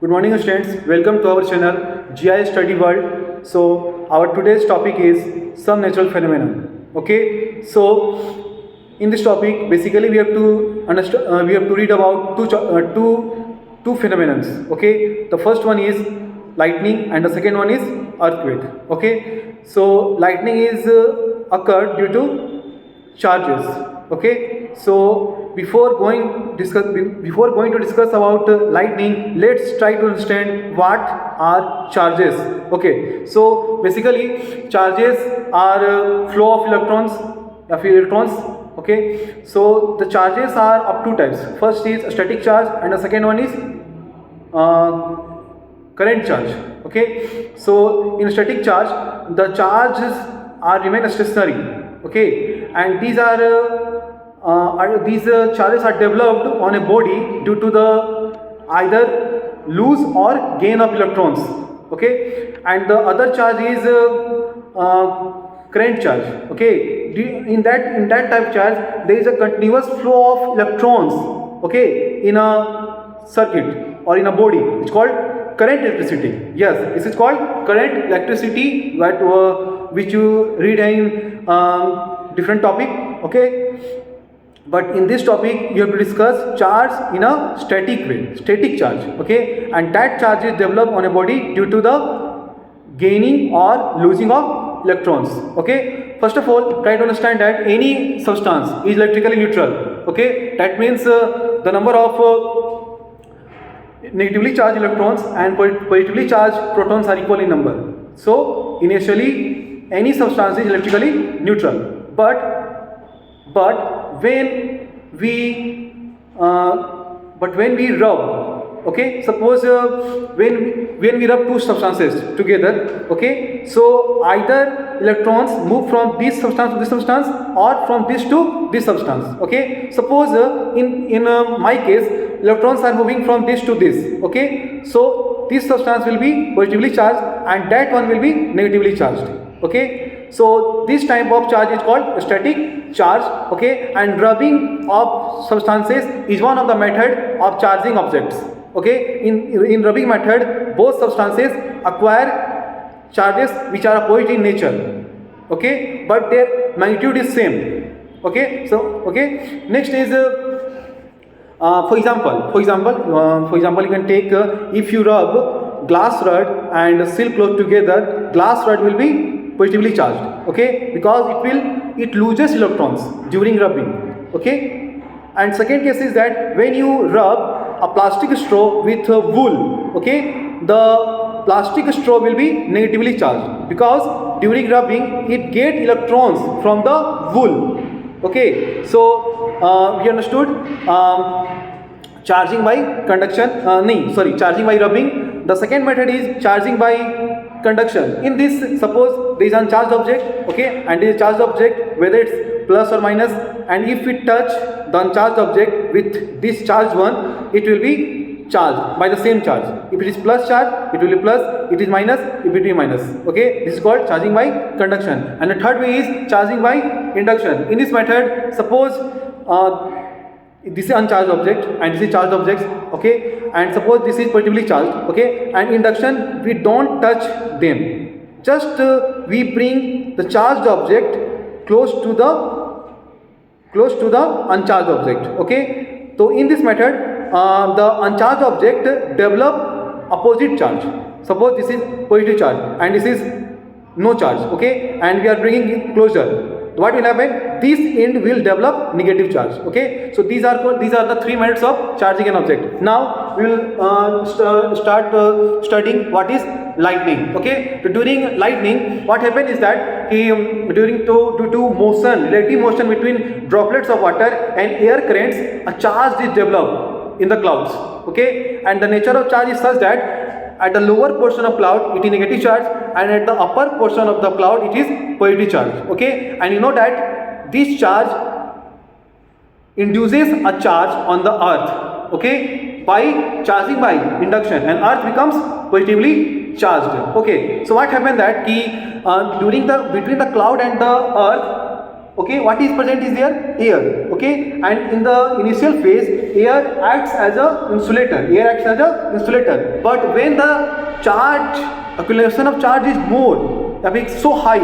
Good morning students, welcome to our channel GIS Study World. So our today's topic is some natural phenomenon. Okay, so in this topic basically we have to understand, we have to read about two phenomena. Okay, the first one is lightning and the second one is earthquake. Okay, so lightning is occurred due to charges. Okay, so before going to discuss about lightning, let's try to understand what are charges. Okay, so basically charges are flow of electrons. Okay, so the charges are of two types. First is a static charge and the second one is current charge. Okay, so in a static charge the charges remain stationary. Okay, and these charges are developed on a body due to the either lose or gain of electrons. Okay, and the other charge is current charge. Okay, in that type of charge there is a continuous flow of electrons. Okay, in a circuit or in a body. It's called current electricity. Yes, this is called current electricity, which you read in different topic. Okay, but in this topic you have to discuss charge in a static charge. Okay, and that charge is developed on a body due to the gaining or losing of electrons. Okay, first of all try to understand that any substance is electrically neutral. Okay, that means the number of negatively charged electrons and positively charged protons are equal in number. So initially any substance is electrically neutral, but when we rub, okay, suppose when we rub two substances together, okay, so either electrons move from this substance to this substance or from this to this substance. Okay, suppose in my case electrons are moving from this to this. Okay, so this substance will be positively charged and that one will be negatively charged. Okay, so this type of charge is called static charge. Okay, and rubbing of substances is one of the method of charging objects. Okay, in rubbing method both substances acquire charges which are opposite in nature. Okay, but their magnitude is same. Okay, so next is for example you can take if you rub glass rod and silk cloth together, glass rod will be positively charged. Okay, because it loses electrons during rubbing. Okay, and second case is that when you rub a plastic straw with wool, okay, the plastic straw will be negatively charged because during rubbing it get electrons from the wool. Okay, so we understood charging by charging by rubbing. The second method is charging by conduction. In this, suppose there is an uncharged object, okay, and there is a charged object, whether it's plus or minus, and if we touch the uncharged object with this charged one, it will be charged by the same charge. If it is plus charge, it will be plus. It is minus, it will be minus. Okay, this is called charging by conduction. And the third way is charging by induction. In this method, suppose this is uncharged object and this is charged objects. Okay, and suppose this is positively charged. Okay, and induction we don't touch them, just we bring the charged object close to the uncharged object. Okay, so in this method the uncharged object develop opposite charge. Suppose this is positive charge and this is no charge. Okay, and we are bringing it closer. What will happen? This end will develop negative charge. Okay, so these are the three methods of charging an object. Now we will start studying what is lightning. Okay, so during lightning, what happens is that due to motion, relative motion between droplets of water and air currents, a charge is developed in the clouds. Okay, and the nature of charge is such that at the lower portion of cloud it is negative charge and at the upper portion of the cloud it is positive charge. Okay, and you know that this charge induces a charge on the earth. Okay, by charging by induction, and earth becomes positively charged. Okay, so what happened that between the cloud and the earth, okay, what is present is there? Air. Okay, and in the initial phase air acts as a insulator, but when the charge, accumulation of charge is more, that means so high,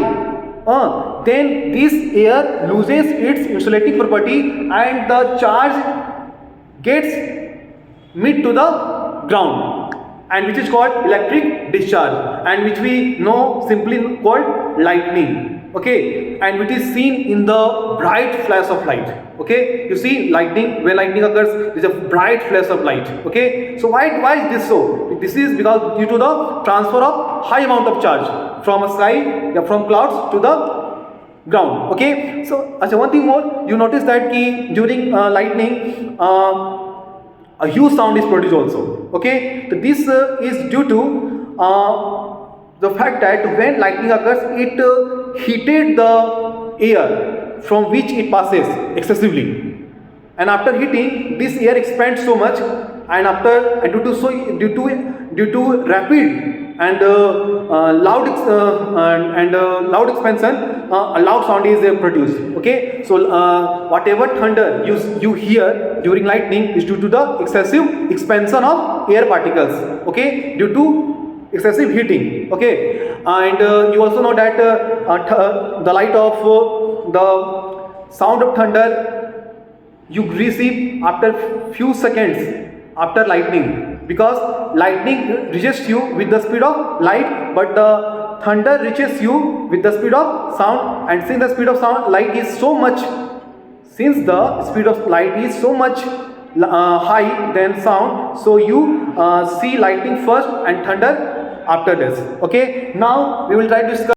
then this air loses its insulating property and the charge gets meet to the ground, and which is called electric discharge, and which we know simply called lightning. Okay, and which is seen in the bright flash of light. Okay, you see lightning, when lightning occurs, there is a bright flash of light. Okay, so why is this so? This is because due to the transfer of high amount of charge from a sky, from clouds to the ground. Okay, so one thing more, you notice that during lightning a huge sound is produced also. Okay, so this is due to the fact that when lightning occurs, it heated the air from which it passes excessively, and after heating, this air expands so much, and due to rapid and loud expansion, a loud sound is produced. Okay, so whatever thunder you hear during lightning is due to the excessive expansion of air particles. Okay, due to excessive heating. Okay, and you also know that the light of the sound of thunder you receive after few seconds after lightning, because lightning reaches you with the speed of light, but the thunder reaches you with the speed of sound, and since the speed of light is so much high than sound, so you see lightning first and thunder after this. Okay, now we will try to discuss